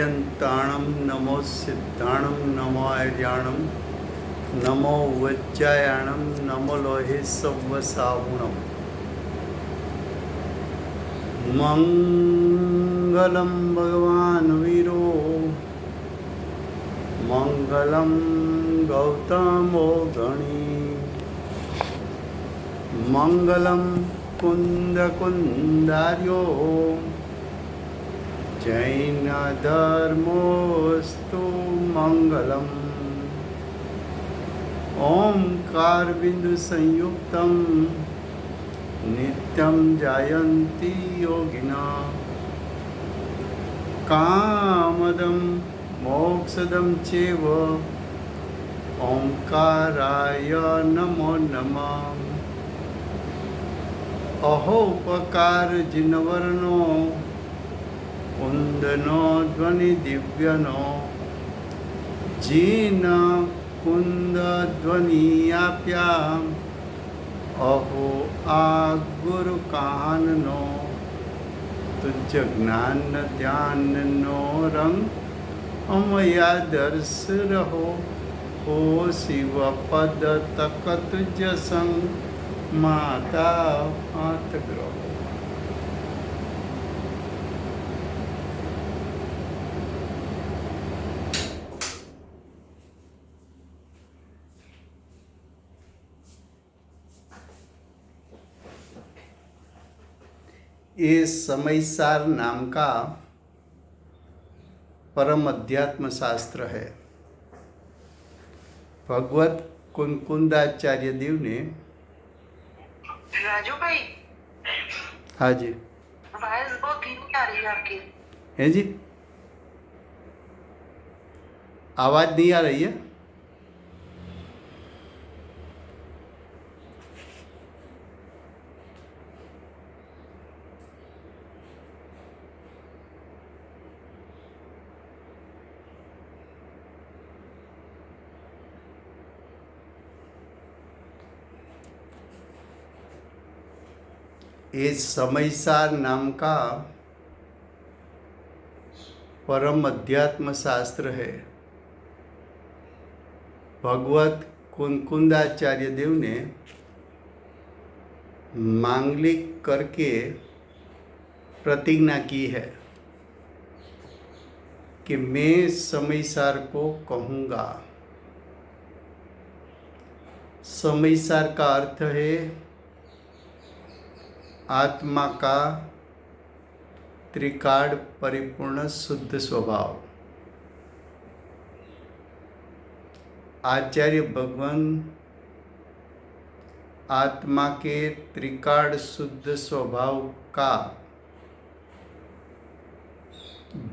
यन्ताणं नमो सिद्धाणं नमो आर्याणं नमो वज्रायणं नमो लोहे सव्वसाहुणं मङ्गलं भगवान् वीरो मङ्गलं गौतमो गणी मङ्गलं कुन्दकुन्दार्यो जैनधर्मोऽस्तु मङ्गलम् ओंकारबिन्दुसंयुक्तं नित्यं जायन्ति योगिनः कामदं मोक्षदं चैव ओंकाराय नमो नमः अहोपकारजिनवर्णो कुंदनो ध्वनि दिव्यनो जीन कुंद ध्वनियाप्या अहो आ गुरु काननो तुझ ज्ञान ध्यान नो रंग अमया दर्श रहो हो शिव पद तक तुझ संग माता हाथ ग्रहो। ये समयसार नाम का परम अध्यात्म शास्त्र है। भगवत कुंकुंदाचार्य देव ने राजू भाई। हाँ जी। आवाज बहुत धीमी आ रही है आपकी। है जी, आवाज नहीं आ रही है। ये समयसार नाम का परम अध्यात्म शास्त्र है। भगवत कुंकुंदाचार्य देव ने मांगलिक करके प्रतिज्ञा की है कि मैं समयसार को कहूँगा। समयसार का अर्थ है आत्मा का त्रिकाल परिपूर्ण शुद्ध स्वभाव। आचार्य भगवान आत्मा के त्रिकाल शुद्ध स्वभाव का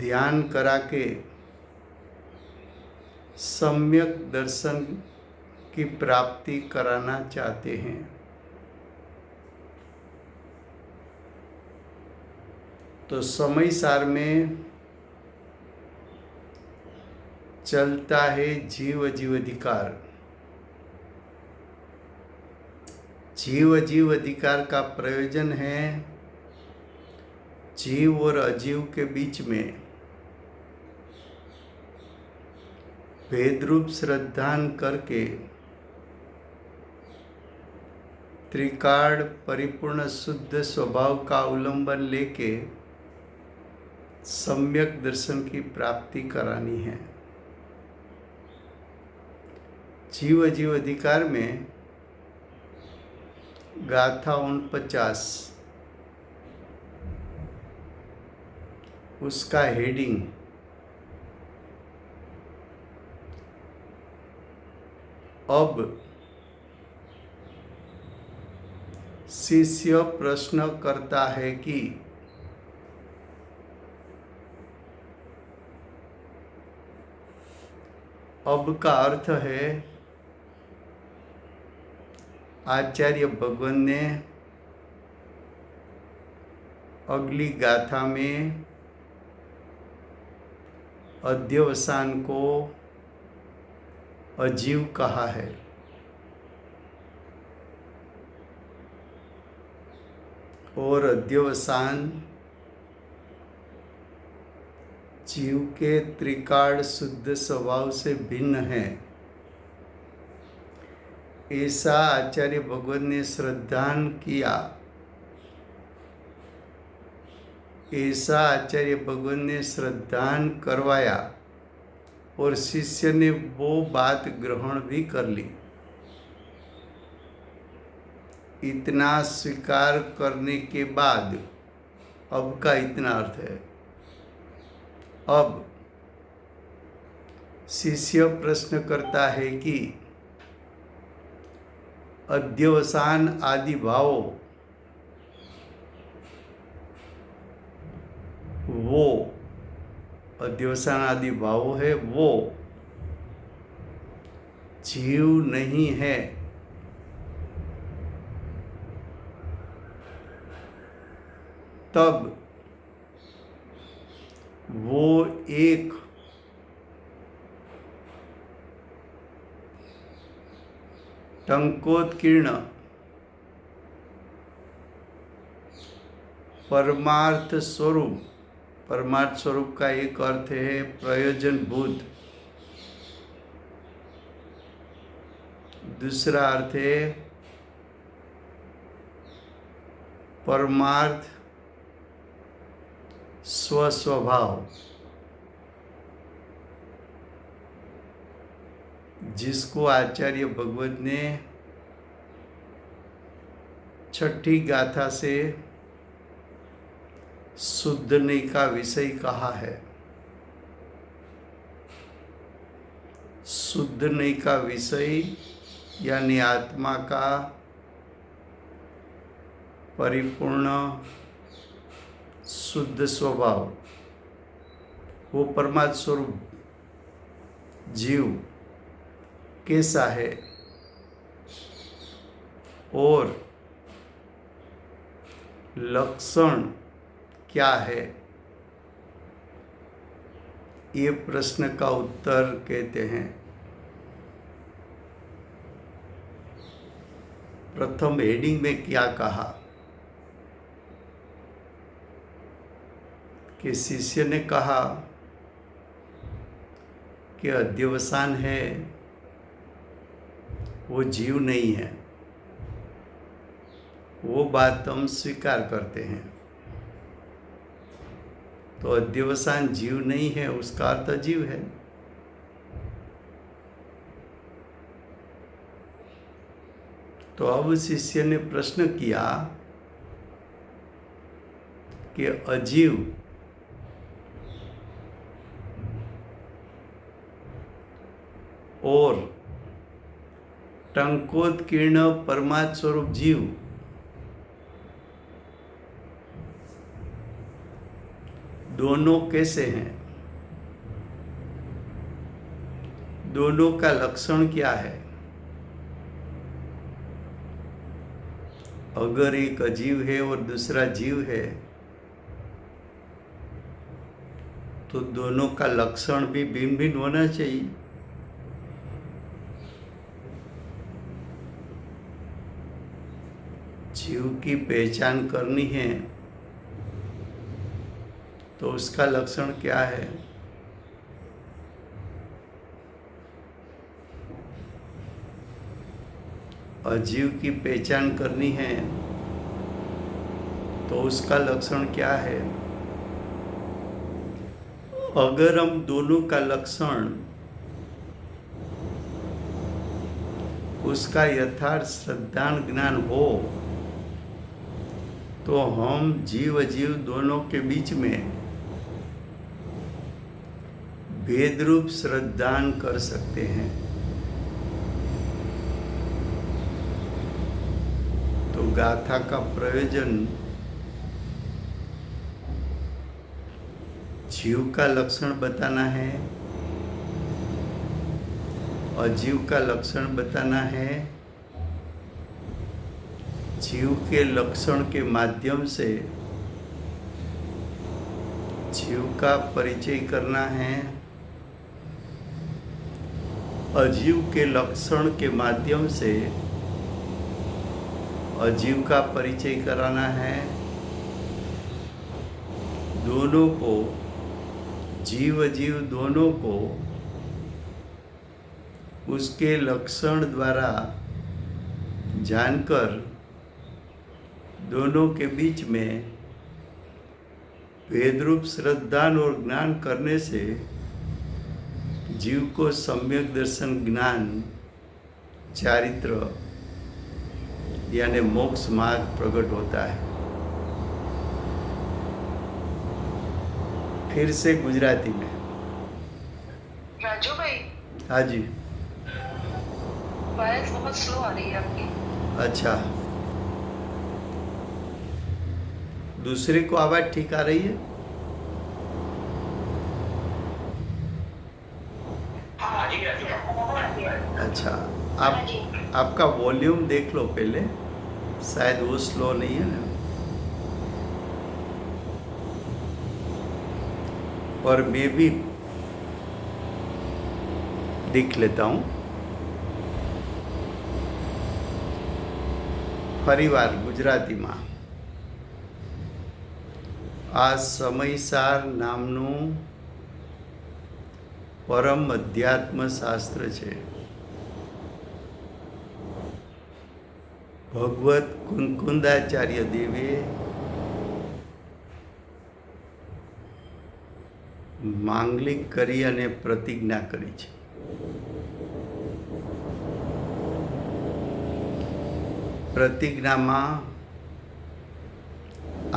ध्यान करा के सम्यक दर्शन की प्राप्ति कराना चाहते हैं। तो समयसार में चलता है जीव जीव अधिकार। जीव जीव अधिकार का प्रयोजन है जीव और अजीव के बीच में भेदरूप श्रद्धान करके त्रिकाल परिपूर्ण शुद्ध स्वभाव का अवलंबन लेके सम्यक दर्शन की प्राप्ति करानी है। जीव जीव अधिकार में गाथा 49 उसका हेडिंग अब शिष्य प्रश्न करता है कि अब का अर्थ है आचार्य भगवान ने अगली गाथा में अध्यवसान को अजीव कहा है और अध्यवसान जीव के त्रिकाल शुद्ध स्वभाव से भिन्न है, ऐसा आचार्य भगवत ने श्रद्धान किया। ऐसा आचार्य भगवत ने श्रद्धान करवाया और शिष्य ने वो बात ग्रहण भी कर ली। इतना स्वीकार करने के बाद अब का इतना अर्थ है। अब शिष्य प्रश्न करता है कि अध्यवसान आदि भाव वो अध्यवसान आदि भाव है, वो जीव नहीं है। तब वो एक टंकोत्कीर्ण परमार्थ स्वरूप, परमार्थ स्वरूप का एक अर्थ है प्रयोजनभूत, दूसरा अर्थ है परमार्थ स्वस्वभाव, जिसको आचार्य भगवत ने छठी गाथा से शुद्धने का विषय कहा है। शुद्धने का विषय यानी आत्मा का परिपूर्ण शुद्ध स्वभाव, वो परमात्मा स्वरूप जीव कैसा है और लक्षण क्या है, ये प्रश्न का उत्तर कहते हैं। प्रथम हेडिंग में क्या कहा कि शिष्य ने कहा कि अध्यवसान है, वो जीव नहीं है। वो बात हम स्वीकार करते हैं। तो अध्यवसान जीव नहीं है, उसका अर्थ जीव है। तो अब शिष्य ने प्रश्न किया कि अजीव और टंकोत्कीर्ण परमात्मा स्वरूप जीव दोनों कैसे हैं, दोनों का लक्षण क्या है। अगर एक अजीव है और दूसरा जीव है तो दोनों का लक्षण भी भिन्न भिन्न होना चाहिए। जीव की पहचान करनी है तो उसका लक्षण क्या है। अजीव की पहचान करनी है तो उसका लक्षण क्या है। अगर हम दोनों का लक्षण उसका यथार्थ श्रद्धान ज्ञान हो तो हम जीव अजीव दोनों के बीच में भेद रूप श्रद्धान कर सकते हैं। तो गाथा का प्रयोजन जीव का लक्षण बताना है, अजीव का लक्षण बताना है। जीव के लक्षण के माध्यम से जीव का परिचय करना है, अजीव के लक्षण के माध्यम से अजीव का परिचय कराना है। दोनों को जीव अजीव दोनों को उसके लक्षण द्वारा जानकर दोनों के बीच में भेदरूप श्रद्धा और ज्ञान करने से जीव को सम्यक दर्शन ज्ञान चारित्र यानी मोक्ष मार्ग प्रकट होता है। फिर से गुजराती में। राजू भाई, हाँ जी। वॉइस बहुत स्लो आ रही है आपकी। अच्छा, दूसरे को आवाज ठीक आ रही है? अच्छा, आपका वॉल्यूम देख लो पहले, शायद वो स्लो नहीं है ना। और मैं भी देख लेता हूँ। फरीवार गुजरातीમાં આ સમયસાર નામનું પરમ અધ્યાત્મ શાસ્ત્ર છે। ભગવત કુંકુંદાચાર્ય દેવે માંગલિક કરી અને પ્રતિજ્ઞા કરી છે। પ્રતિજ્ઞામાં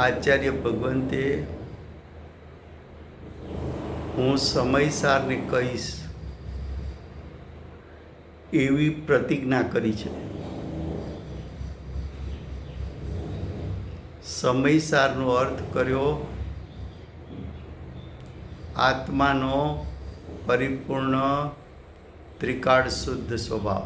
આચાર્ય ભગવંતે હું સમયસારને કહીશ એવી પ્રતિજ્ઞા કરી છે। સમયસારનો અર્થ કર્યો આત્માનો પરિપૂર્ણ ત્રિકાળ શુદ્ધ સ્વભાવ।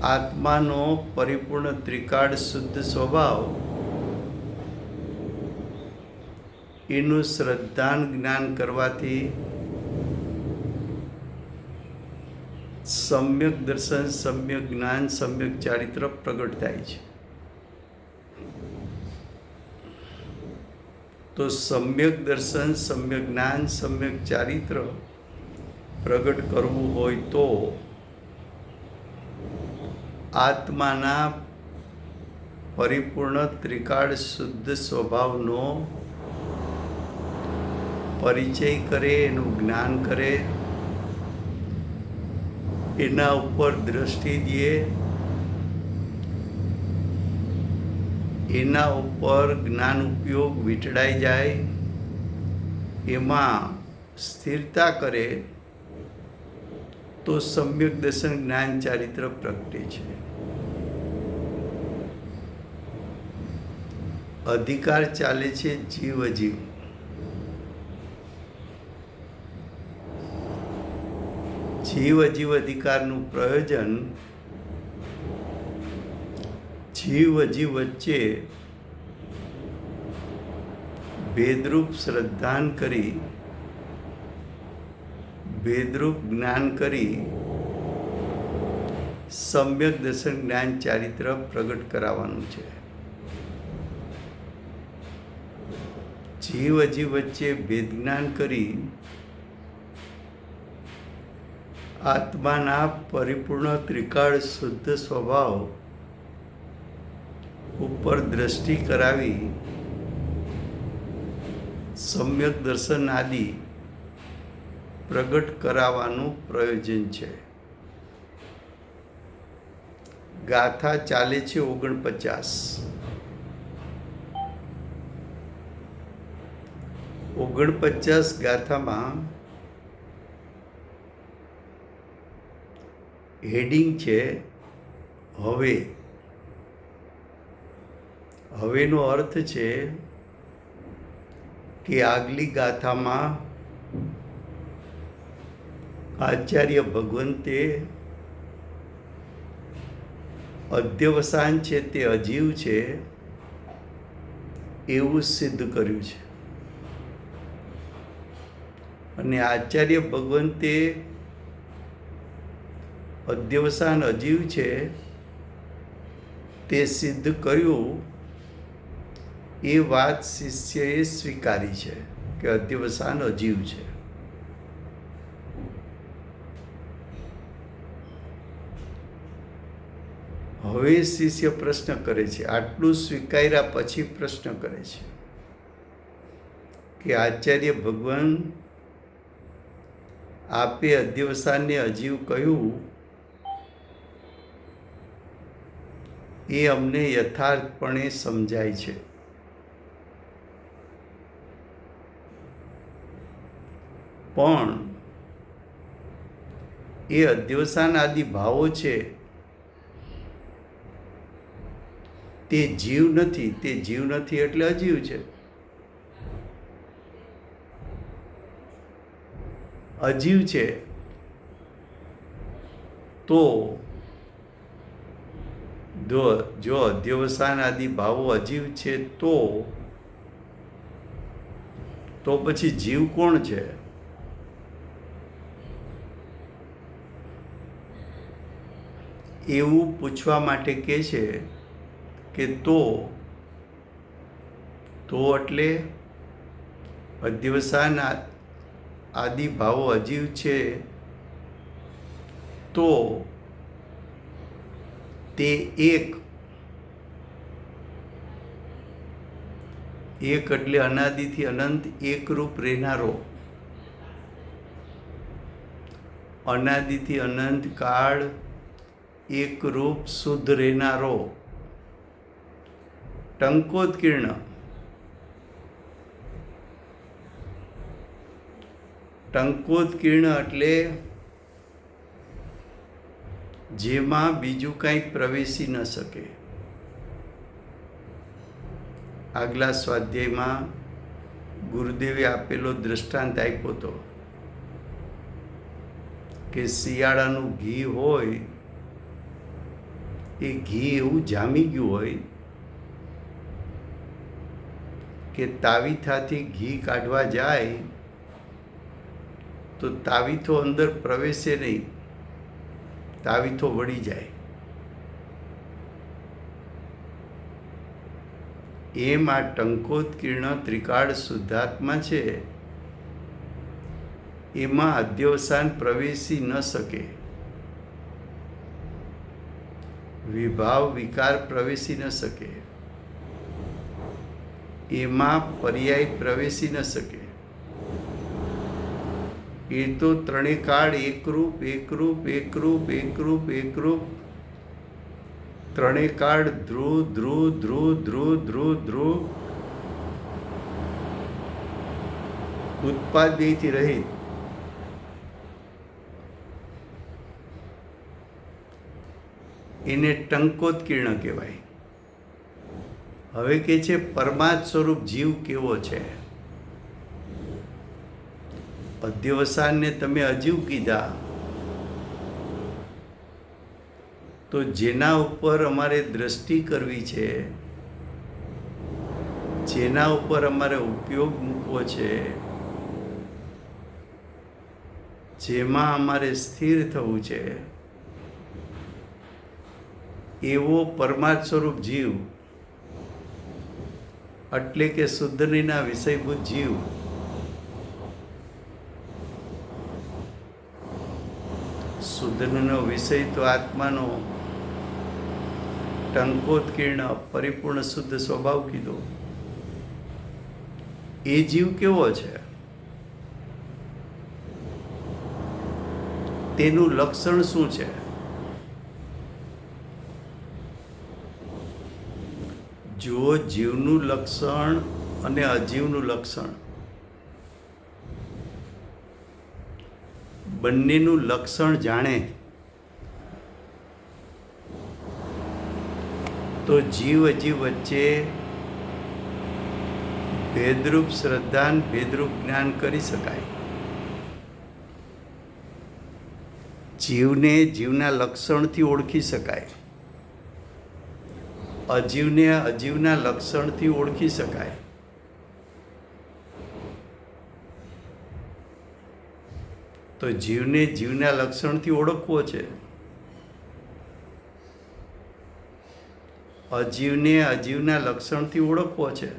આત્માનો પરિપૂર્ણ ત્રિકાળ શુદ્ધ સ્વભાવ એનું શ્રદ્ધાન જ્ઞાન કરવાથી સમ્યક દર્શન, સમ્યક જ્ઞાન, સમ્યક ચારિત્ર પ્રગટ થાય છે। તો સમ્યક દર્શન, સમ્યક જ્ઞાન, સમ્યક ચારિત્ર પ્રગટ કરવું હોય તો આત્માના પરિપૂર્ણ ત્રિકાળ શુદ્ધ સ્વભાવનો પરિચય કરે, એનું જ્ઞાન કરે, એના ઉપર દ્રષ્ટિ દે, એના ઉપર જ્ઞાન ઉપયોગ વીંટળાઈ જાય, એમાં સ્થિરતા કરે તો સમ્યક દર્શન જ્ઞાન ચારિત્ર પ્રગટે છે। અધિકાર ચાલે છે જીવ અજીવ। જીવ અજીવ અધિકારનું પ્રયોજન જીવ અજીવ વચ્ચે ભેદરૂપ શ્રદ્ધાન કરી, ભેદરૂપ જ્ઞાન કરી સમ્યક દર્શન જ્ઞાન ચારિત્ર પ્રગટ કરાવવાનું છે। જીવ અજીવ વચ્ચે ભેદ જ્ઞાન કરી આત્માના પરિપૂર્ણ ત્રિકાળ શુદ્ધ સ્વભાવ ઉપર દ્રષ્ટિ કરાવી સમ્યક દર્શન આદિ પ્રગટ કરાવવાનું પ્રયોજન છે। ગાથા ચાલે છે 49। 49 ગાથામાં હેડિંગ છે હવે। હવેનો અર્થ છે કે આગલી ગાથામાં આચાર્ય ભગવંતે અધ્યવસાન છે તે અજીવ છે એવું સિદ્ધ કર્યું છે। અને આચાર્ય ભગવંતે અધ્યવસાન અજીવ છે તે સિદ્ધ કર્યું એ વાત શિષ્યએ સ્વીકારી છે કે અધ્યવસાન અજીવ છે. હવે શિષ્ય પ્રશ્ન કરે છે, આટલું સ્વીકાર્યા પછી પ્રશ્ન કરે છે કે આચાર્ય ભગવાન, આપે અધ્યવસાનને અજીવ કહ્યું, એ અમને યથાર્થપણે સમજાય છે. પણ એ અધ્યવસાન આદિ ભાવો છે તે જીવ નથી. તે જીવ નથી એટલે અજીવ છે. અજીવ છે તો જો અધ્યવસાન આદિ ભાવો અજીવ છે તો પછી જીવ કોણ છે? એવું પૂછવા માટે કહે છે કે તો એટલે અધ્યવસાન આદિ ભાવો અજીવ છે તો તે એક એટલે અનાદિથી અનંત એકરૂપ રહેનારો, અનાદિથી અનંત કાળ એકરૂપ શુદ્ધ રહેનારો ટંકોત્કીર્ણ, ટંકોત્કીર્ણ એટલે જેમાં બીજું કંઈ પ્રવેશી ન શકે. આગલા સ્વાધ્યાયમાં ગુરુદેવે આપેલો દૃષ્ટાંત આપ્યો હતો કે શિયાળાનું ઘી હોય, એ ઘી એવું જામી ગયું હોય કે તાવીથાથી ઘી કાઢવા જાય તો તાવીથો અંદર પ્રવેશે નહીં, તાવીથો વળી જાય. એમ આ ટંકોત્કીર્ણ ત્રિકાળ શુદ્ધાત્મા છે, એમાં અધ્યવસાન પ્રવેશી ન શકે, વિભાવ વિકાર પ્રવેશી ન શકે, એમાં પર્યાય પ્રવેશી ન શકે. એ તો ત્રણેય કાળ એકરૂપ એકરૂપ એકરૂપ એકરૂપ એકરૂપ, ત્રણેય કાળ ધ્રુવ ધ્રુવ ધ્રુવ ધ્રુવ ધ્રુવ ધ્રુવ ઉત્પાદયથી રહિત, એને ટંકોત્કીર્ણ કહેવાય. હવે કે છે પરમાત્મ સ્વરૂપ જીવ કેવો છે? અધ્યવસાનને તમે અજીવ કીધા તો જેના ઉપર અમારે દ્રષ્ટિ કરવી છે, જેના ઉપર અમારે ઉપયોગ મૂકવો છે, જેમાં અમારે સ્થિર થવું છે, એવો પરમાત્મ સ્વરૂપ જીવ એટલે કે શુદ્ધનીના વિષયભૂત જીવ શુદ્ધનો વિષય તો આત્માનો ટંકોત્કીર્ણ પરિપૂર્ણ શુદ્ધ સ્વભાવ કીધો. એ જીવ કેવો છે? તેનું લક્ષણ શું છે? જો જીવનું લક્ષણ અને અજીવનું લક્ષણ બંનેનું લક્ષણ જાણે તો જીવ અજીવ વચ્ચે ભેદરૂપ શ્રદ્ધા, ભેદરૂપ જ્ઞાન કરી શકાય. જીવને જીવના લક્ષણથી ઓળખી શકાય, અજીવને અજીવના લક્ષણથી ઓળખી શકાય. તો જીવને જીવના લક્ષણથી ઓળખવો છે, અજીવને અજીવના લક્ષણથી ઓળખવો છે.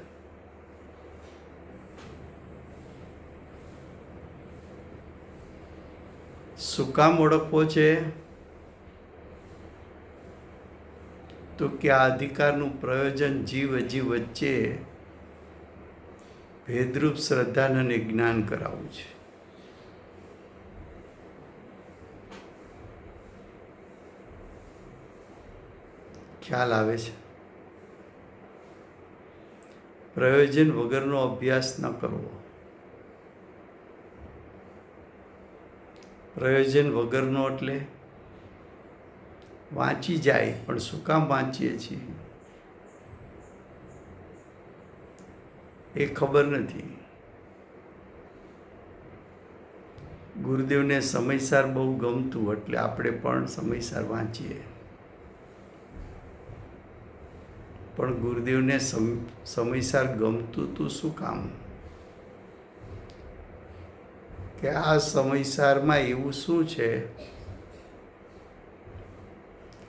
શું કામ ઓળખવો છે? તો કે આ અધિકારનું પ્રયોજન જીવ અજીવ વચ્ચે ભેદરૂપ શ્રદ્ધા અને જ્ઞાન કરાવવું છે. ખ્યાલ આવે છે? પ્રયોજન વગરનો અભ્યાસ ન કરવો. પ્રયોજન વગરનો એટલે વાંચી જાય પણ શું કામ વાંચીએ છીએ એ ખબર નથી. ગુરુદેવને સમયસાર બહુ ગમતું એટલે આપણે પણ સમયસાર વાંચીએ. પણ ગુરુદેવને સમયસાર ગમતું તું શું કામ? કે આ સમયસારમાં એવું શું છે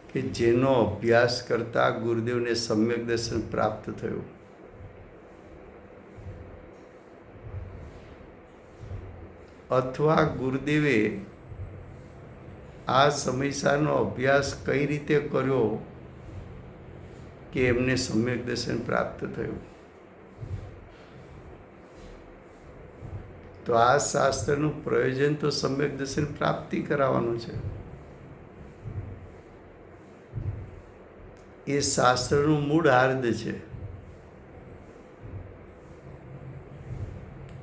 કે જેનો અભ્યાસ કરતા ગુરુદેવને સમ્યક દર્શન પ્રાપ્ત થયું. અથવા ગુરુદેવે આ સમયસારનો અભ્યાસ કઈ રીતે કર્યો કે એમને સમ્યક દર્શન પ્રાપ્ત થયું. તો આ શાસ્ત્રનું પ્રયોજન તો સમ્યક દર્શન પ્રાપ્તિ કરાવવાનું છે. એ શાસ્ત્રનું મૂળ હાર્દ છે.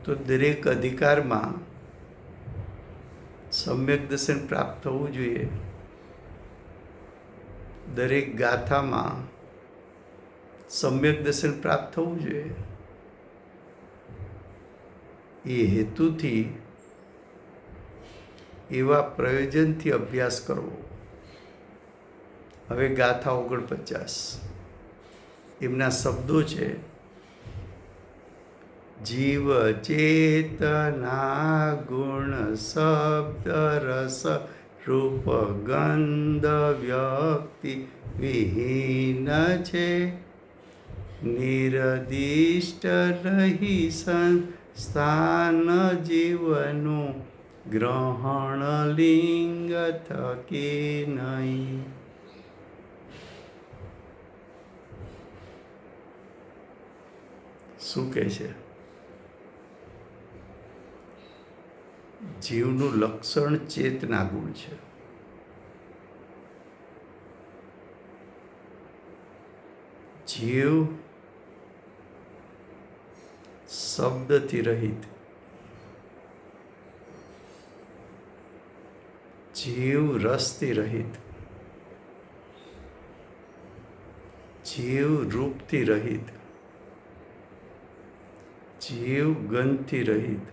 તો દરેક અધિકારમાં સમ્યક દર્શન પ્રાપ્ત થવું જોઈએ. દરેક ગાથામાં સમ્યક દર્શન પ્રાપ્ત થવું જોઈએ. એ હેતુથી એવા પ્રયોજનથી અભ્યાસ કરવો. હવે ગાથા 49 એમના શબ્દો છે. જીવ ચેતના ગુણ શબ્દ રસ રૂપ ગંધ વ્યક્તિ વિહીન છે. નિર્દિષ્ટ રહી સંસ્થાન જીવનું ગ્રહણ લિંગ થકે નહીં. શું કહે છે? જીવનું લક્ષણ ચેતના ગુણ છે. જીવ શબ્દથી રહિત, જીવ રસથી રહિત, જીવ રૂપથી રહિત, જીવ ગંધથી રહિત,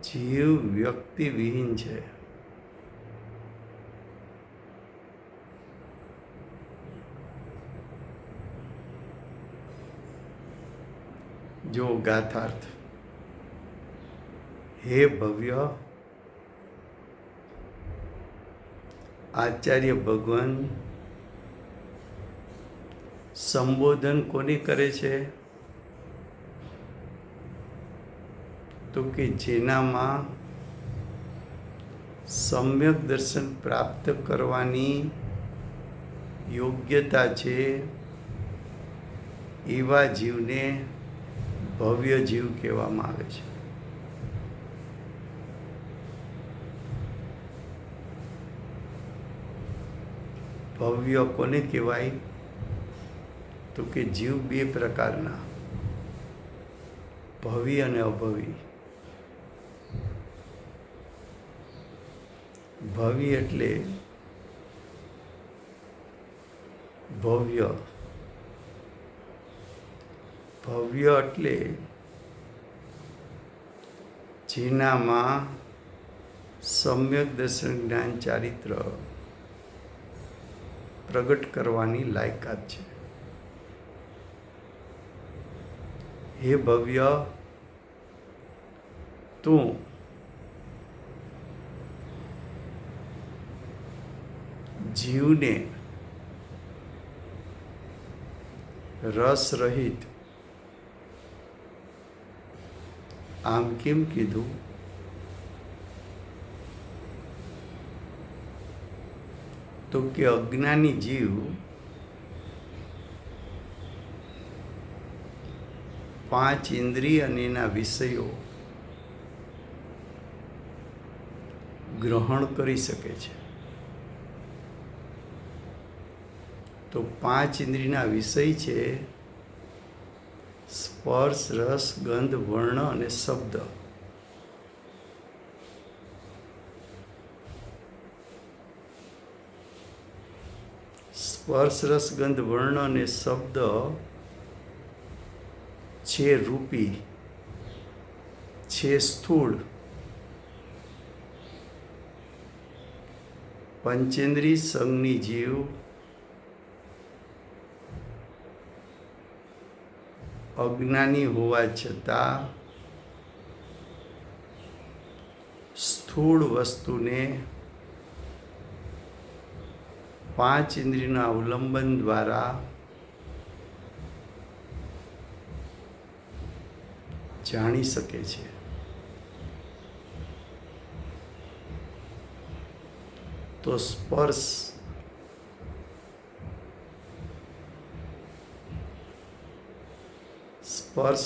જીવ વ્યક્તિ વિહીન છે. જો ગાથાર્થ. હે ભવ્ય, આચાર્ય ભગવાન સંબોધન કોને કરે છે? તો કે જેનામાં સમ્યક દર્શન પ્રાપ્ત કરવાની યોગ્યતા છે એવા જીવને ભવ્ય જીવ કહેવામાં આવે છે. ભવ્ય કોને કહેવાય? તો કે જીવ બે પ્રકારના, ભવી અને અભવી. ભવી એટલે ભવ્ય. ભવ્ય એટલે જેનામાં સમ્યક દર્શન જ્ઞાન ચારિત્ર પ્રગટ કરવાની લાયકાત છે. હે ભવ્ય, તું જીવને રસ રહિત, આમ કેમ કીધું? તો કે અજ્ઞાની જીવ પાંચ ઇન્દ્રિય અને એના વિષયો ગ્રહણ કરી શકે છે. તો પાંચ ઇન્દ્રિયના વિષય છે સ્પર્શ, રસ, ગંધ, વર્ણ અને શબ્દ. સ્પર્શ, રસ, ગંધ, વર્ણ અને શબ્દ છે રૂપી, છે સ્થૂળ. પંચેન્દ્રિય સંગની જીવ અજ્ઞાની હોવા છતાં સ્થૂળ વસ્તુને પાંચ ઇન્દ્રિયના અવલંબન દ્વારા જાણી શકે છે. તો સ્પર્શ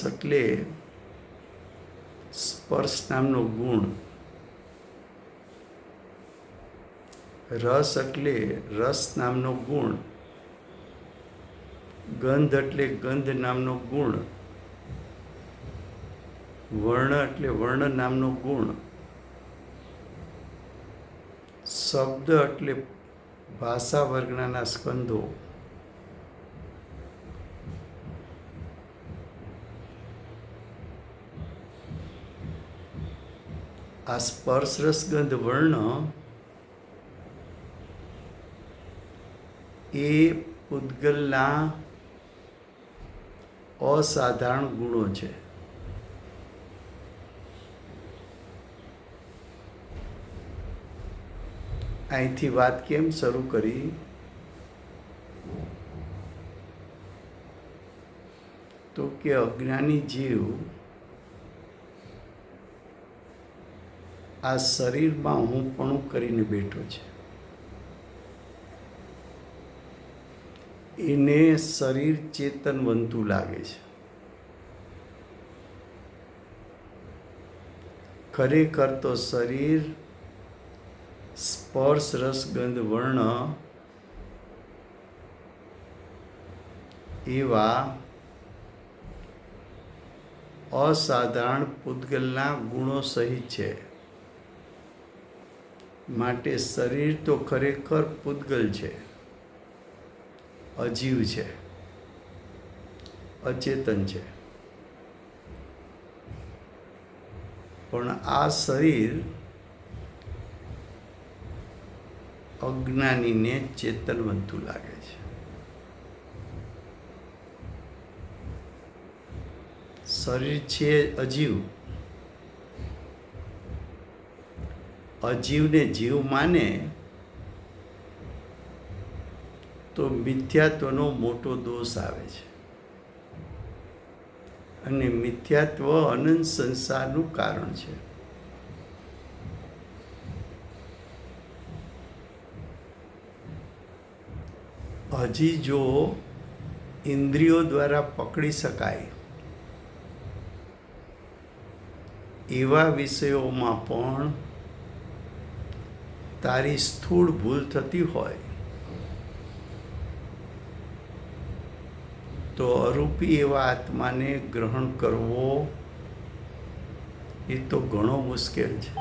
એટલે સ્પર્શ નામનો ગુણ. રસ એટલે રસ નામનો ગુણ. ગંધ એટલે ગંધ નામનો ગુણ. વર્ણ એટલે વર્ણ નામનો ગુણ. શબ્દ એટલે ભાષા વર્ગના સ્કંધો. આ સ્પર્શ, રસ, ગંધ, વર્ણ એ પૂતગલના અસાધારણ ગુણો છે. અહીંથી વાત કેમ શરૂ કરી? તો કે અજ્ઞાની જીવ આ શરીરમાં હુંપણું કરીને બેઠો છે. એને શરીર ચેતનવંતું લાગે છે. ખરેખર તો શરીર સ્પર્શ, રસ, ગંધ, વર્ણ એવા અસાધારણ પૂતગલના ગુણો સહિત છે. માટે શરીર તો ખરેખર પૂતગલ છે, અજીવ છે, અચેતન છે. પણ આ શરીર અજ્ઞાનીને ચેતનવંતું લાગે છે. શરીર છે અજીવ. અજીવને જીવ માને તો મિથ્યાત્વનો મોટો દોષ આવે છે. અને મિથ્યાત્વ અનંત સંસારનું કારણ છે. હજી જો ઇન્દ્રિયો દ્વારા પકડી શકાય એવા વિષયોમાં પણ તારી સ્થૂળ ભૂલ થતી હોય તો અરૂપી એવા આત્માને ગ્રહણ કરવો એ તો ઘણો મુશ્કેલ છે.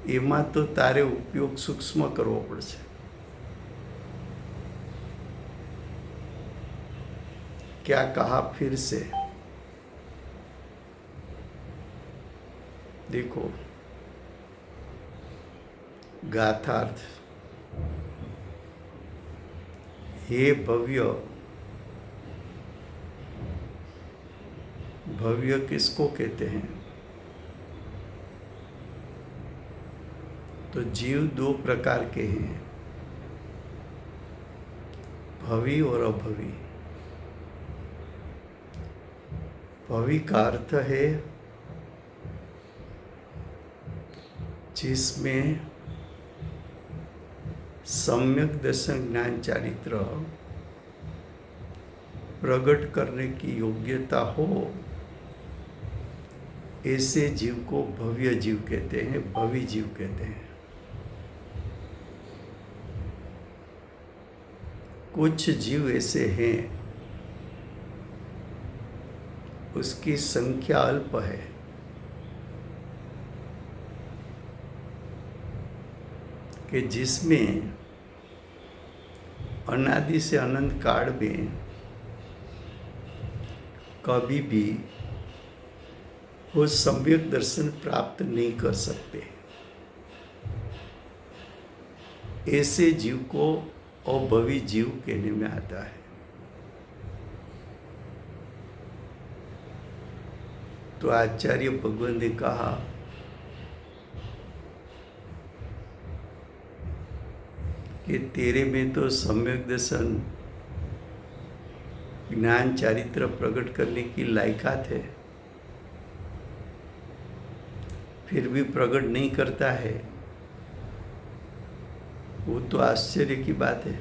એમાં તો તારે ઉપયોગ સૂક્ષ્મ કરવો પડશે. ક્યાં કહા ફિર સે देखो गाथार्थ. हे भव्य, भव्य किसको कहते हैं? तो जीव दो प्रकार के हैं, भवी और अभवी. भवि का अर्थ है जिसमें सम्यक दर्शन ज्ञान चारित्र प्रकट करने की योग्यता हो, ऐसे जीव को भव्य जीव कहते हैं, भवि जीव कहते हैं। कुछ जीव ऐसे हैं उसकी संख्या अल्प है, कि जिसमें अनादि से अनंत काल में कभी भी वो सम्यक दर्शन प्राप्त नहीं कर सकते। ऐसे जीव को अभवी जीव कहने में आता है। तो आचार्य भगवान ने कहा कि तेरे में तो सम्यक दर्शन ज्ञान चारित्र प्रकट करने की लायकात है, फिर भी प्रकट नहीं करता है, वो तो आश्चर्य की बात है।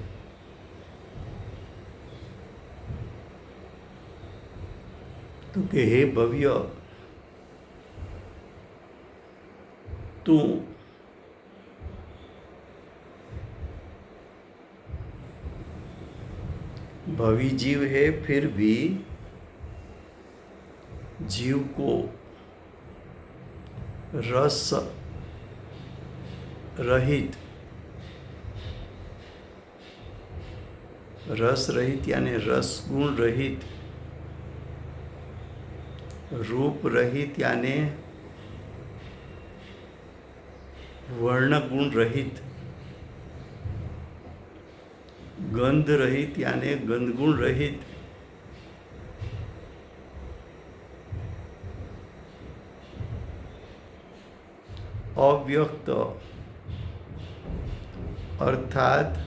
तो कि हे भव्य, तू भवि जीव है, फिर भी जीव को रस रहित, रस रहित यानी रस गुण रहित, रूप रहित यानी वर्ण गुण रहित, गंध रहित यानी गंध गुण रहित, अव्यक्त अर्थात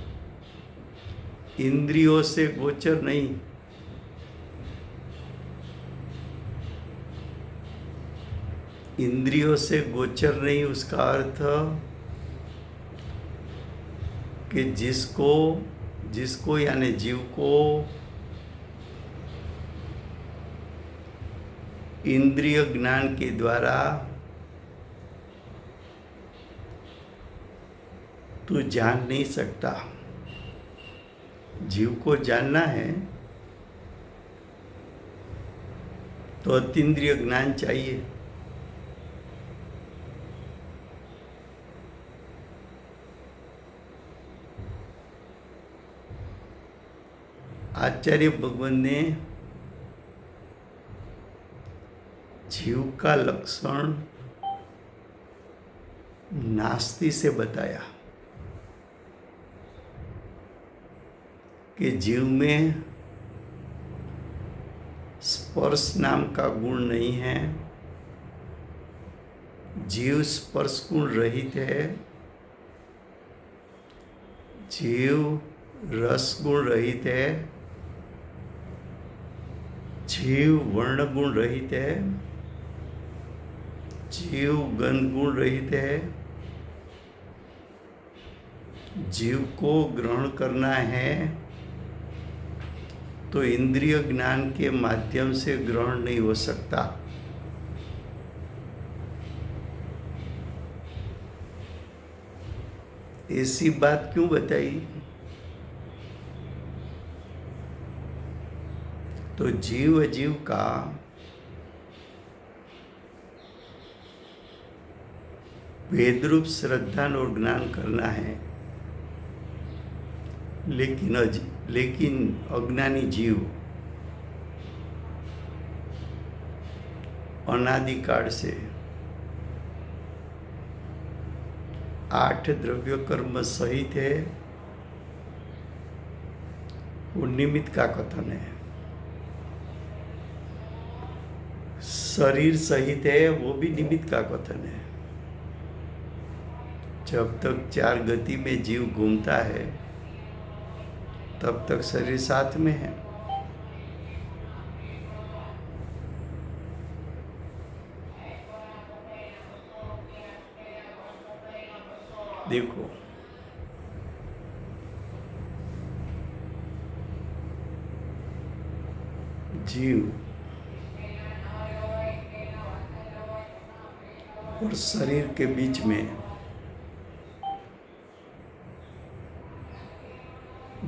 इंद्रियों से गोचर नहीं, इंद्रियों से गोचर नहीं उसका अर्थ कि जिसको यानी जीव को इंद्रिय ज्ञान के द्वारा तू जान नहीं सकता। जीव को जानना है तो अतीन्द्रिय ज्ञान चाहिए। आचार्य भगवान ने जीव का लक्षण नास्ति से बताया कि जीव में स्पर्श नाम का गुण नहीं है, जीव स्पर्श गुण रहित है, जीव रस गुण रहित है, जीव वर्ण गुण रहित है, जीव गंध गुण रहित है। जीव को ग्रहण करना है तो इंद्रिय ज्ञान के माध्यम से ग्रहण नहीं हो सकता। ऐसी बात क्यों बताई? तो जीव अजीव का भेदरूप श्रद्धा और ज्ञान करना है, लेकिन अज्ञानी जीव अनादिकाल से 8 द्रव्य कर्म सहित है, वो निमित्त का कथन है। शरीर सहित है, वो भी निमित्त का कथन है। जब तक 4 गति में जीव घूमता है तब तक शरीर साथ में है। देखो, जीव और शरीर के बीच में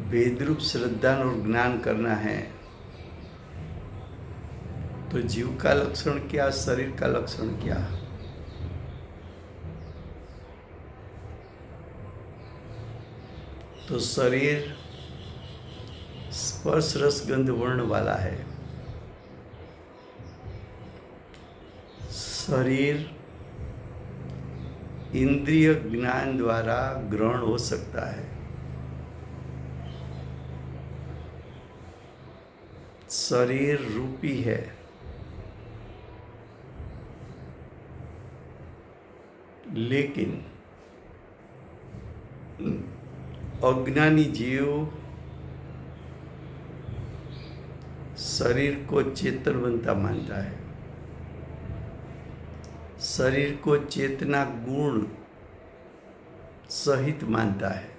भेदरूप श्रद्धा और ज्ञान करना है, तो जीव का लक्षण क्या, शरीर का लक्षण क्या? तो शरीर स्पर्श रस गंध वर्ण वाला है। शरीर इंद्रिय ज्ञान द्वारा ग्रहण हो सकता है। शरीर रूपी है, लेकिन अज्ञानी जीव शरीर को चेतन बनता मानता है, शरीर को चेतना गुण सहित मानता है।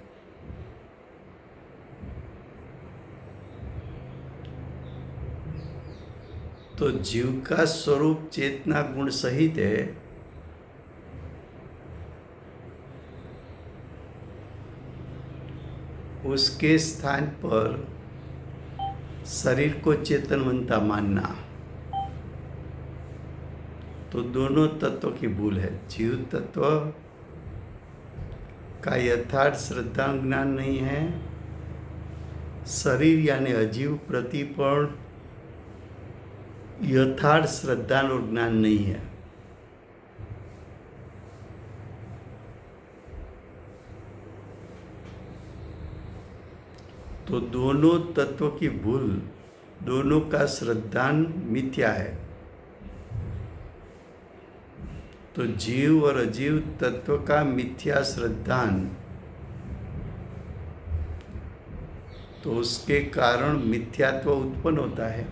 तो जीव का स्वरूप चेतना गुण सहित है, उसके स्थान पर शरीर को चेतन बनता मानना, तो दोनों तत्व की भूल है। जीव तत्व का यथार्थ श्रद्धा ज्ञान नहीं है, शरीर यानी अजीव प्रतिपण यथार्थ श्रद्धा और ज्ञान नहीं है। तो दोनों तत्व की भूल, दोनों का श्रद्धान मिथ्या है। तो जीव और अजीव तत्व का मिथ्या श्रद्धान, तो उसके कारण मिथ्यात्व उत्पन्न होता है,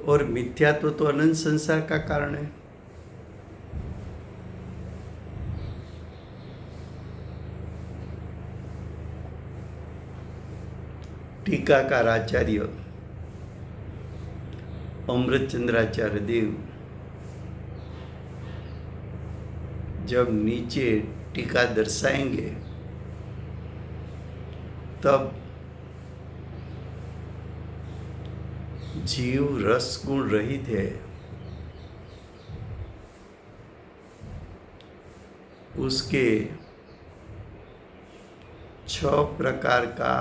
और मिथ्यात्व तो अनंत संसार का कारण है। टीकाकार आचार्य अमृतचंद्राचार्य देव जब नीचे टीका दर्शाएंगे, तब जीव रस गुण रहित है, उसके 6 प्रकार का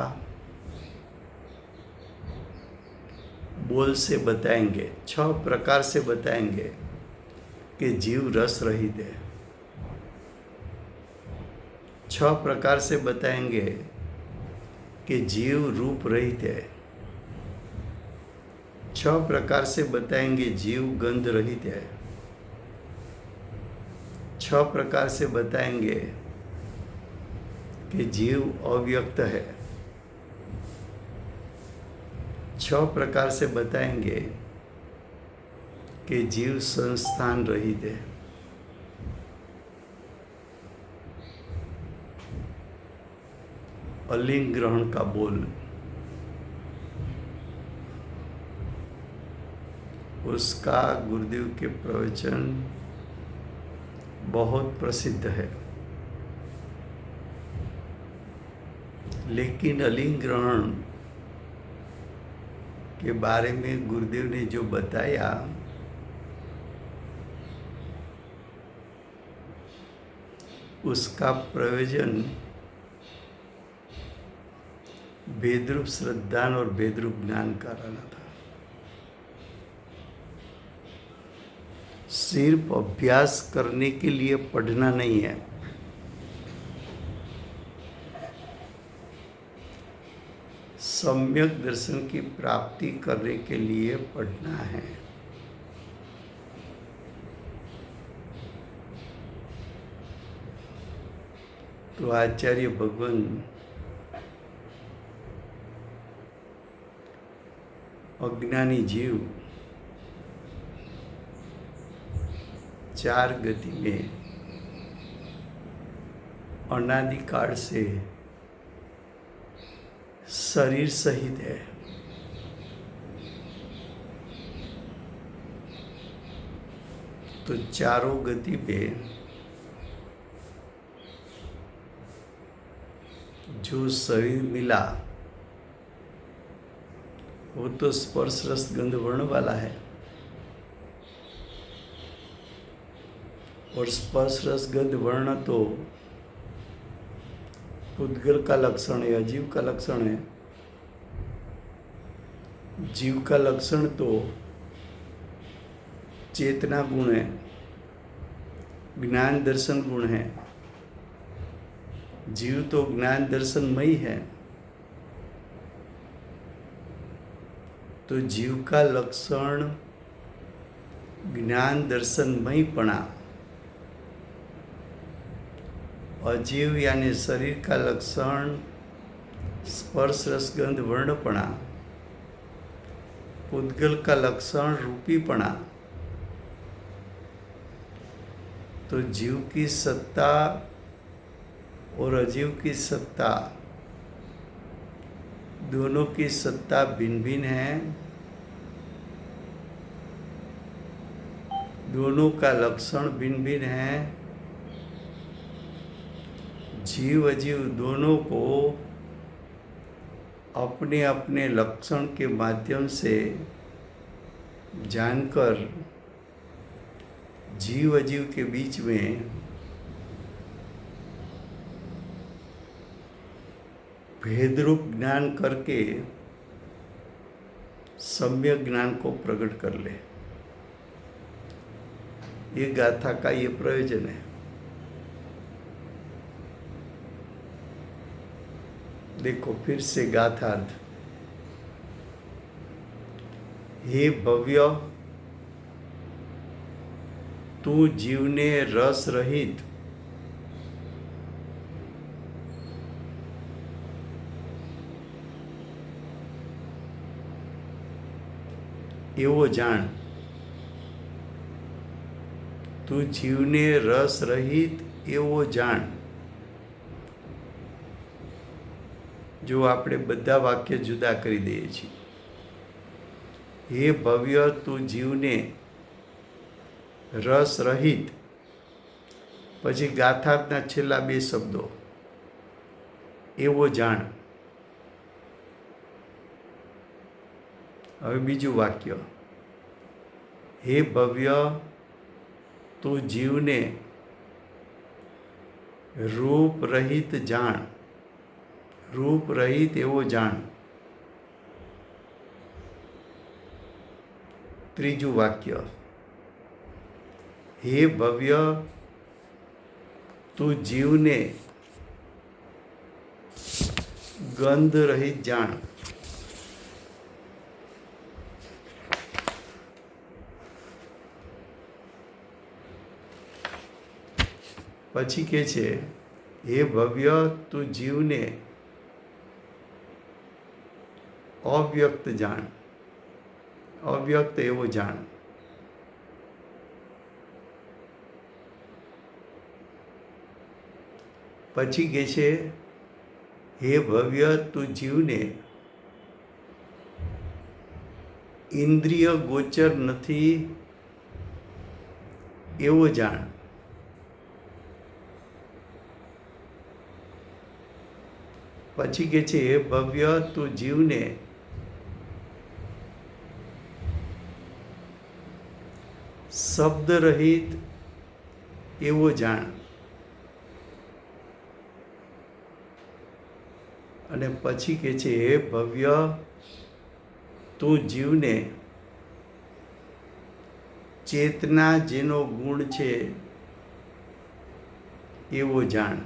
बोल से बताएंगे, 6 प्रकार से बताएंगे कि जीव रस रहित है। 6 प्रकार से बताएंगे कि जीव रूप रहित है। 6 प्रकार से बताएंगे जीव गंध रहित है। 6 प्रकार से बताएंगे कि जीव अव्यक्त है। 6 प्रकार से बताएंगे कि जीव संस्थान रहित है। अलिंग ग्रहण का बोल, उसका गुरुदेव के प्रवचन बहुत प्रसिद्ध है, लेकिन अलिंग ग्रहण के बारे में गुरुदेव ने जो बताया, उसका प्रयोजन भेदरूप श्रद्धा और भेदरूप ज्ञान का रहना था। सिर्फ अभ्यास करने के लिए पढ़ना नहीं है, सम्यक दर्शन की प्राप्ति करने के लिए पढ़ना है। तो आचार्य भगवान अज्ञानी जीव 4 गति में अनादिकाल से शरीर सहित है। तो चारों गति पे जो शरीर मिला वो तो स्पर्श रस गंध वर्ण वाला है, और स्पर्श रस गंध वर्ण तो पुद्गल का लक्षण है, अजीव का लक्षण है। जीव का लक्षण तो चेतना गुण है, ज्ञान दर्शन गुण है। जीव तो ज्ञान दर्शनमय है। तो जीव का लक्षण ज्ञान दर्शनमयपणा, अजीव यानी शरीर का लक्षण स्पर्श रसगंध वर्णपणा, पुद्गल का लक्षण रूपीपणा। तो जीव की सत्ता और अजीव की सत्ता, दोनों की सत्ता भिन्न भिन्न है। दोनों का लक्षण भिन्न भिन्न है। जीव अजीव दोनों को अपने अपने लक्षण के माध्यम से जानकर जीव अजीव के बीच में भेदरूप ज्ञान करके सम्यक ज्ञान को प्रकट कर ले, ये गाथा का ये प्रयोजन है। देखो फिर से गाथार्थ। हे भव्य, तू जीवने रस रहित एवो जान। तू जीवने रस रहित एवो जान। जो આપણે બધા વાક્ય જુદા કરી દઈએ છીએ। હે ભવ્ય, તું જીવને રસ રહિત, પછી ગાથાર્થના છેલ્લા બે શબ્દો એવો જાણ। હવે બીજું વાક્ય, હે ભવ્ય, તું જીવને રૂપ રહિત જાણ। रूप रहित एवो जान। त्रीजू वाक्य, हे भव्य, तू जीवने गंध रहित जान। पछी के छे, हे भव्य, तू जीवने अव्यक्त जान। अव्यक्त एवो जान। पछी के छे, हे भव्य, तू जीवने इंद्रिय गोचर नथी एवो जान। पछी के छे, हे भव्य, तू जीवने शब्द रहित एवो जान। अने पछी के छे, हे भव्य, तू जीवने चेतना जेनो गुण छे एवो जान।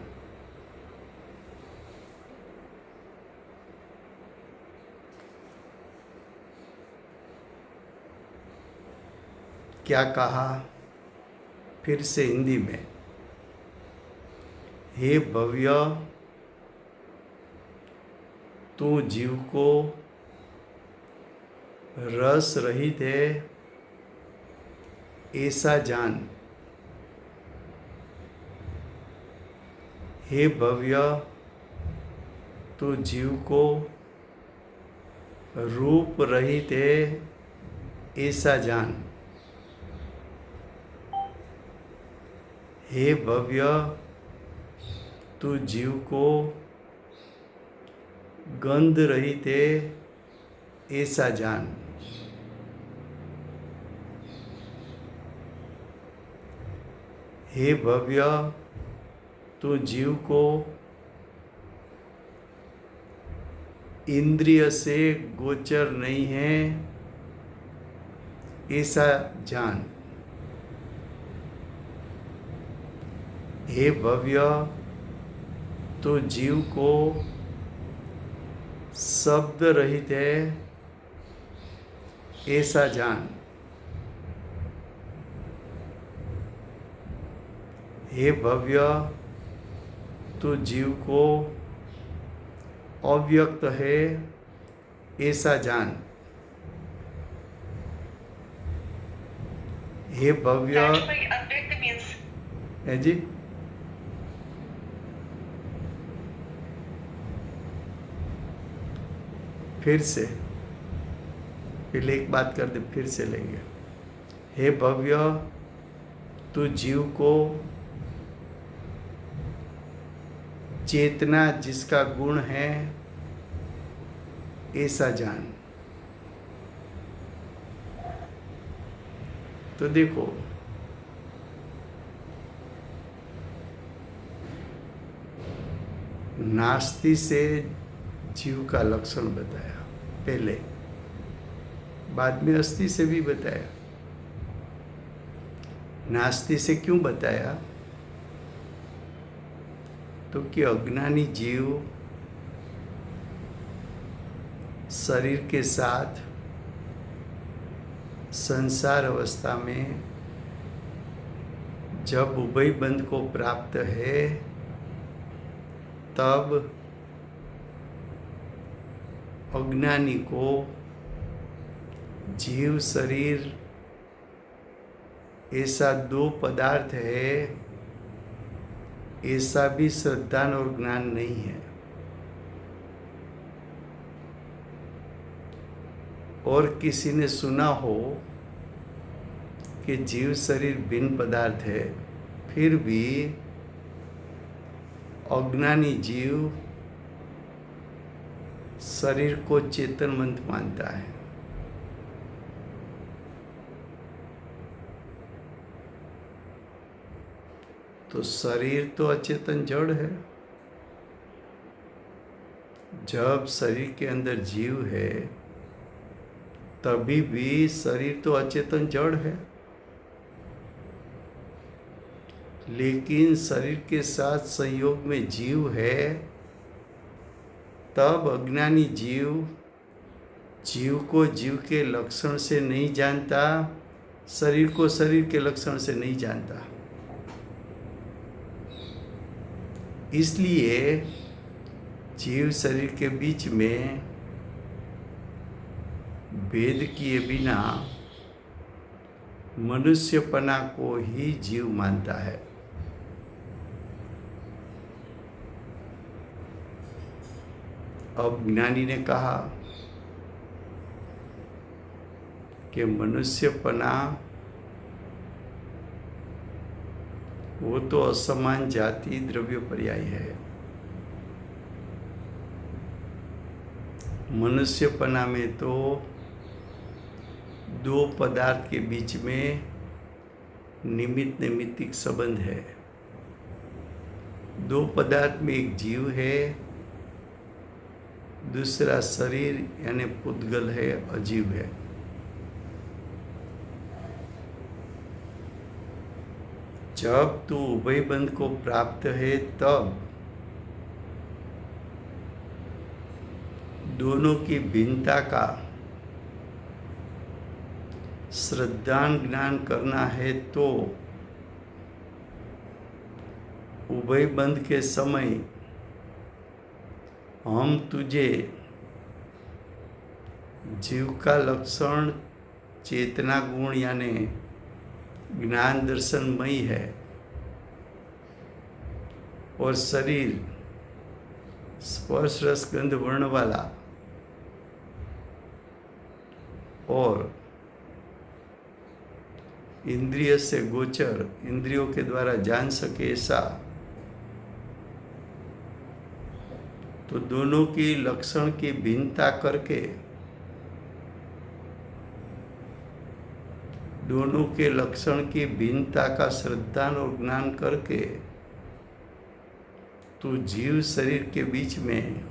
क्या कहा? फिर से हिंदी में, हे भव्य, तू जीव को रस रहित है ऐसा जान। हे भव्य, तू जीव को रूप रहित है ऐसा जान। हे भव्य, तू जीव को गंध रहित है ऐसा जान। हे भव्य, तू जीव को इंद्रिय से गोचर नहीं है ऐसा जान। हे भव्य, तू जीव को शब्द रहित है ऐसा जान। हे भव्य, तू जीव को अव्यक्त है ऐसा जान। हे भव्य, Actually, Advaita means है जी, फिर से पहले एक बात कर दे, फिर से लेंगे। हे भव्य, तू जीव को चेतना जिसका गुण है ऐसा जान। तो देखो, नास्ति से जीव का लक्षण बताया पहले, बाद में अस्थि से भी बताया। नास्ति से क्यों बताया? तो कि अज्ञानी जीव शरीर के साथ संसार अवस्था में जब उभय बंध को प्राप्त है तब अज्ञानी को जीव शरीर ऐसा दो पदार्थ है ऐसा भी श्रद्धा और ज्ञान नहीं है। और किसी ने सुना हो कि जीव शरीर भिन्न पदार्थ है, फिर भी अज्ञानी जीव शरीर को चेतनवंत मानता है। तो शरीर तो अचेतन जड़ है। जब शरीर के अंदर जीव है तभी भी शरीर तो अचेतन जड़ है, लेकिन शरीर के साथ संयोग में जीव है, तब अज्ञानी जीव जीव को जीव के लक्षण से नहीं जानता, शरीर को शरीर के लक्षण से नहीं जानता। इसलिए जीव शरीर के बीच में भेद किए बिना मनुष्यपना को ही जीव मानता है। अब ज्ञानी ने कहा कि मनुष्यपना वो तो असमान जाति द्रव्य पर्याय है। मनुष्यपना में तो दो पदार्थ के बीच में निमित्त नैमित्तिक संबंध है। दो पदार्थ में एक जीव है, दूसरा शरीर यानी पुद्गल है, अजीव है। जब तू उभय बंध को प्राप्त है तब दोनों की भिन्नता का श्रद्धान ज्ञान करना है तो उभय बंध के समय हम तुझे जीव का लक्षण चेतना गुण यानी ज्ञान दर्शनमयी है और शरीर स्पर्श रस गंध वर्ण वाला और इंद्रिय से गोचर, इंद्रियों के द्वारा जान सके ऐसा, तो दोनों की लक्षण की भिन्नता करके, दोनों के लक्षण की भिन्नता का श्रद्धा और ज्ञान करके तो जीव शरीर के बीच में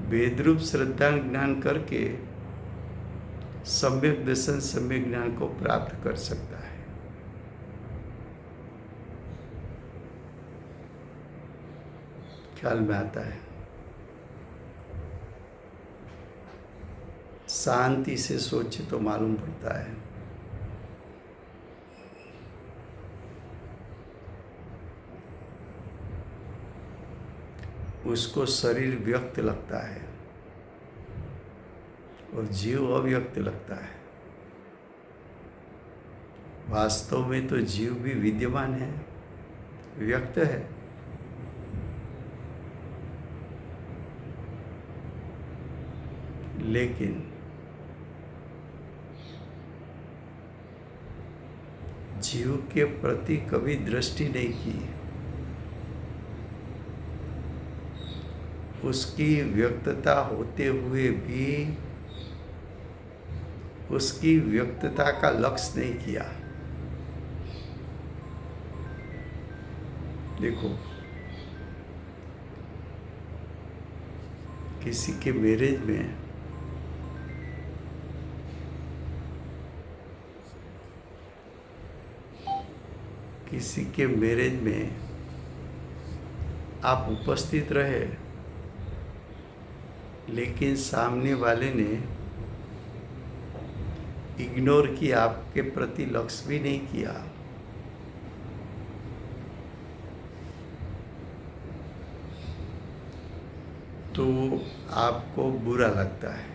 वेदरूप श्रद्धा ज्ञान करके सम्यक दर्शन सम्यक ज्ञान को प्राप्त कर सकता है। ख्याल में आता है? शांति से सोचे तो मालूम पड़ता है। उसको शरीर व्यक्त लगता है और जीव अव्यक्त लगता है। वास्तव में तो जीव भी विद्यमान है, व्यक्त है। लेकिन जीव के प्रति कभी दृष्टि नहीं की, उसकी व्यक्तता होते हुए भी उसकी व्यक्तता का लक्ष्य नहीं किया। देखो, किसी के मैरिज में आप उपस्थित रहे, लेकिन सामने वाले ने इग्नोर किया, आपके प्रति लक्ष्य भी नहीं किया, तो आपको बुरा लगता है।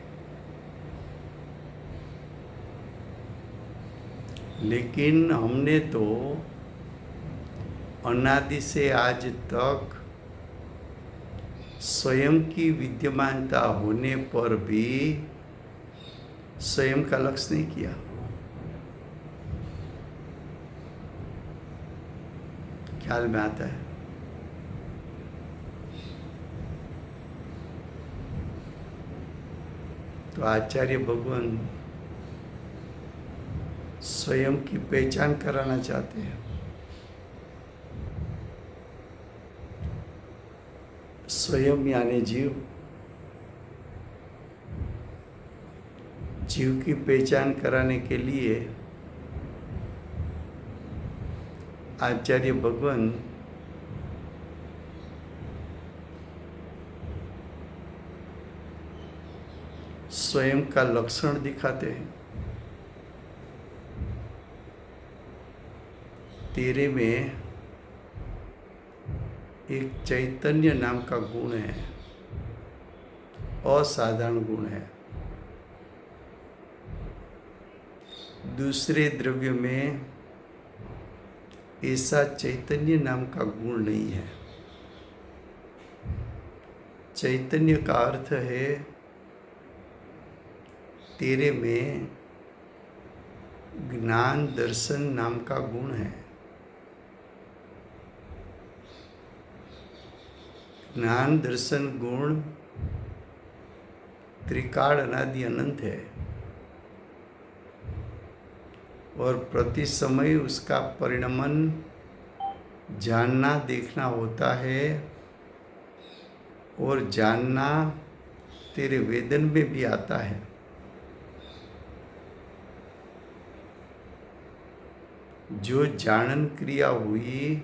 लेकिन हमने तो अनादि से आज तक स्वयं की विद्यमानता होने पर भी स्वयं का लक्ष्य नहीं किया। ख्याल में आता है? तो आचार्य भगवान स्वयं की पहचान कराना चाहते हैं। स्वयं यानी जीव की पहचान कराने के लिए आचार्य भगवान स्वयं का लक्षण दिखाते हैं। तेरे में एक चैतन्य नाम का गुण है, असाधारण गुण है। दूसरे द्रव्य में ऐसा चैतन्य नाम का गुण नहीं है। चैतन्य का अर्थ है तेरे में ज्ञान दर्शन नाम का गुण है। ज्ञान दर्शन गुण त्रिकाल अनादि अनंत है और प्रति समय उसका परिणमन जानना देखना होता है, और जानना तेरे वेदन में भी आता है। जो जानन क्रिया हुई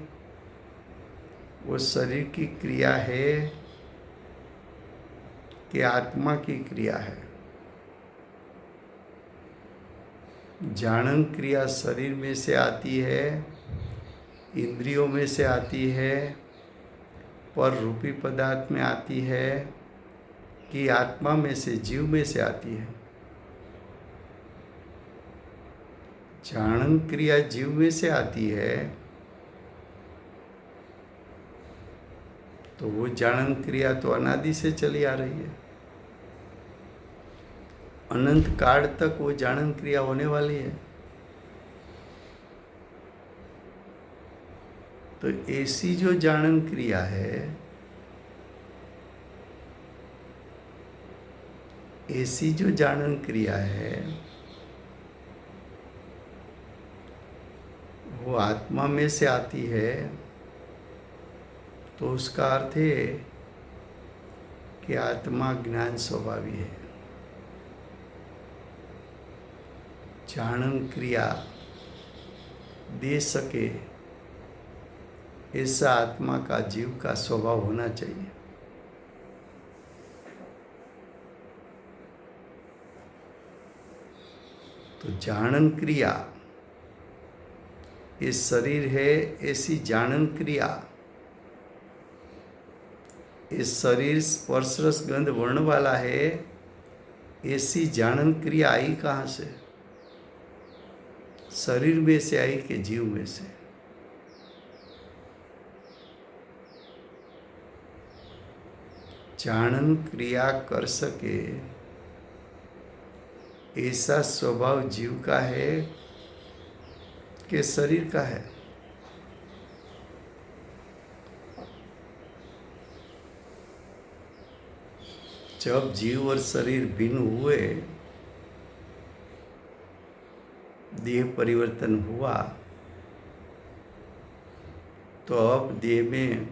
वो शरीर की क्रिया है कि आत्मा की क्रिया है। जानन क्रिया शरीर में से आती है, इंद्रियों में से आती है, पर रूपी पदार्थ में आती है कि आत्मा में से, जीव में से आती है। जानन क्रिया जीव में से आती है, तो वो जानन क्रिया तो अनादि से चली आ रही है, अनंत काल तक वो जानन क्रिया होने वाली है। तो ऐसी जो जानन क्रिया है, ऐसी जो जानन क्रिया है, वो आत्मा में से आती है। तो उसका अर्थ है कि आत्मा ज्ञान स्वभावी है। जानन क्रिया दे सके ऐसा आत्मा का, जीव का स्वभाव होना चाहिए। तो जानन क्रिया, ये शरीर है, ऐसी जानन क्रिया, ये शरीर स्पर्श रस गंध वर्ण वाला है, ऐसी जानन क्रिया आई कहाँ से? शरीर में से आई कि जीव में से? जानन क्रिया कर सके ऐसा स्वभाव जीव का है कि शरीर का है? जब जीव और शरीर भिन्न हुए, देह परिवर्तन हुआ, तो अब देह में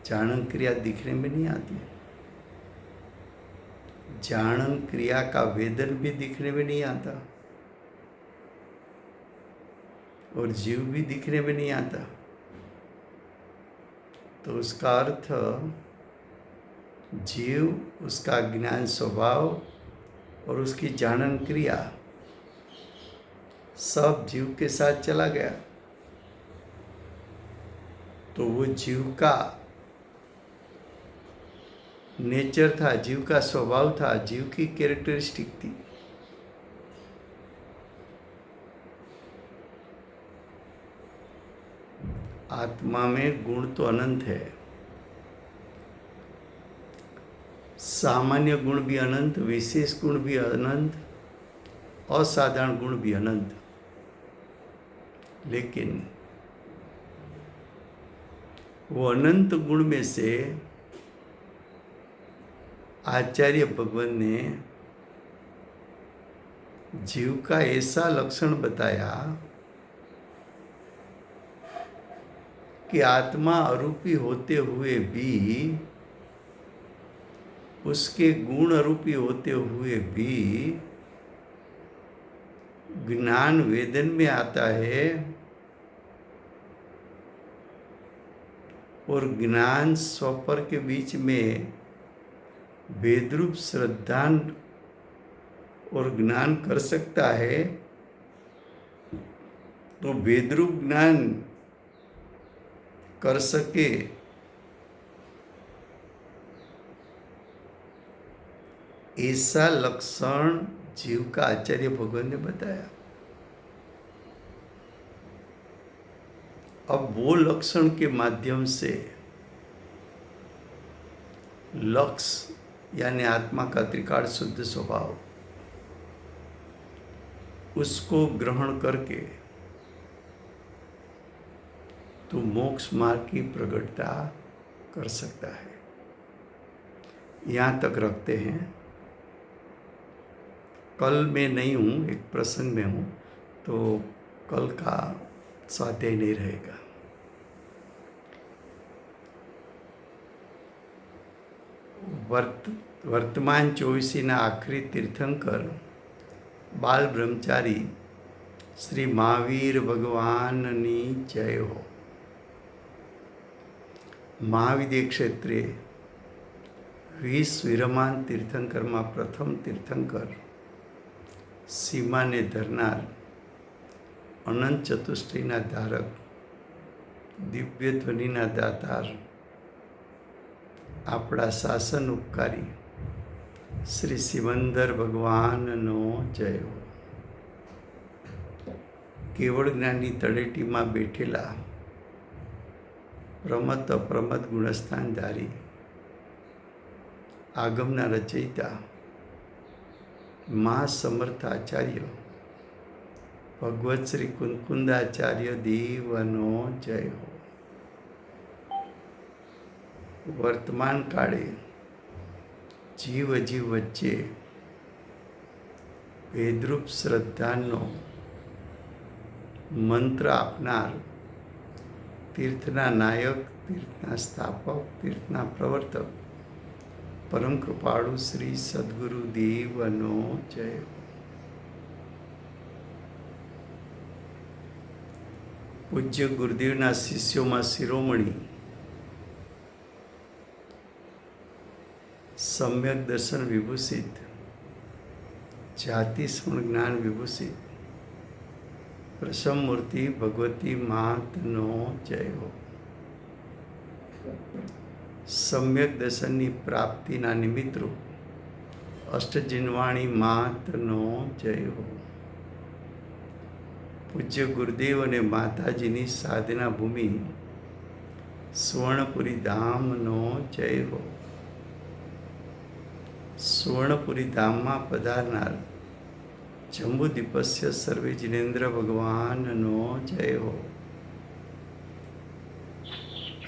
जानन क्रिया दिखने में नहीं आती। जानन क्रिया का वेदन भी दिखने में नहीं आता और जीव भी दिखने में नहीं आता। तो उसका अर्थ, जीव, उसका ज्ञान स्वभाव और उसकी जानन क्रिया सब जीव के साथ चला गया। तो वो जीव का नेचर था, जीव का स्वभाव था, जीव की कैरेक्टरिस्टिक थी। आत्मा में गुण तो अनंत है, सामान्य गुण भी अनंत, विशेष गुण भी अनंत, असाधारण गुण भी अनंत। लेकिन वो अनंत गुण में से आचार्य भगवान ने जीव का ऐसा लक्षण बताया कि आत्मा अरूपी होते हुए भी, उसके गुण अरूपी होते हुए भी ज्ञान वेदन में आता है और ज्ञान स्वपर के बीच में वेदरूप श्रद्धा और ज्ञान कर सकता है। तो वेदरूप ज्ञान कर सके ऐसा लक्षण जीव का आचार्य भगवान ने बताया। अब वो लक्षण के माध्यम से लक्ष्य यानी आत्मा का त्रिकाल शुद्ध स्वभाव, उसको ग्रहण करके तो मोक्ष मार्ग की प्रगटता कर सकता है। यहाँ तक रखते हैं। कल मैं नहीं हूँ, एक प्रसंग में हूँ, तो कल का स्वाध्याय नहीं रहेगा। वर्तमान 24 आखिरी तीर्थंकर बाल ब्रह्मचारी श्री महावीर भगवाननी जय हो। महाविद्य क्षेत्रे 20 विरमान तीर्थंकर में प्रथम तीर्थंकर सीमाने धरनार अनंत चतुष्टयना धारक दिव्य ध्वनिना दातार આપણા શાસન ઉપકારી શ્રી સિમંદર ભગવાનનો જય હો। કેવળ જ્ઞાનની તળેટીમાં બેઠેલા પ્રમત અપ્રમત ગુણસ્થાનધારી આગમના રચયિતા મા સમર્થ આચાર્ય ભગવત શ્રી કુંકુંદાચાર્ય દેવનો જય હો. વર્તમાન કાળે જીવ અજીવ વચ્ચે ભેદરૂપ શ્રદ્ધાનો મંત્ર આપનાર, તીર્થના નાયક, તીર્થના સ્થાપક, તીર્થના પ્રવર્તક પરમ કૃપાળુ શ્રી સદગુરુ દેવનો જય હો. પૂજ્ય ગુરુદેવના શિષ્યોમાં શિરોમણી, સમ્યક દર્શન વિભૂષિત, જાતિ સ્મરણ જ્ઞાન વિભૂષિત પ્રસમ મૂર્તિ ભગવતી માતનો જય હો. સમ્યક દર્શનની પ્રાપ્તિના નિમિત્તરૂપ અષ્ટજિન્વાણી માતનો જય હો. પૂજ્ય ગુરુદેવ અને માતાજીની સાધના ભૂમિ સુવર્ણપુરી ધામનો જય હો. સુવર્ણપુરી ધામમાં પધારનાર જંબુદીપસ્ય સર્વે જિનેન્દ્ર ભગવાનનો જય હો.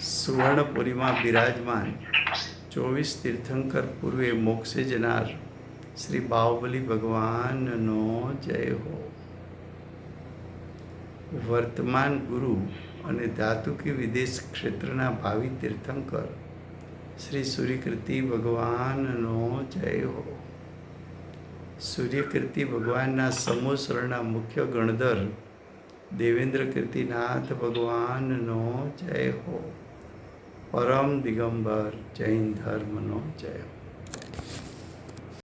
સુવર્ણપુરીમાં બિરાજમાન 24 તીર્થંકર પૂર્વે મોક્ષે જનાર શ્રી બાહુબલી ભગવાનનો જય હો. વર્તમાન ગુરુ અને ધાતુકી વિદેશ ક્ષેત્રના ભાવિ તીર્થંકર શ્રી સૂર્યકીર્તિ ભગવાનનો જય હો. સૂર્યકીર્તિ ભગવાનના સમોસરના મુખ્ય ગણધર દેવેન્દ્ર કીર્તિનાથ ભગવાનનો જય હો. પરમ દિગંબર જૈન ધર્મનો જય હો.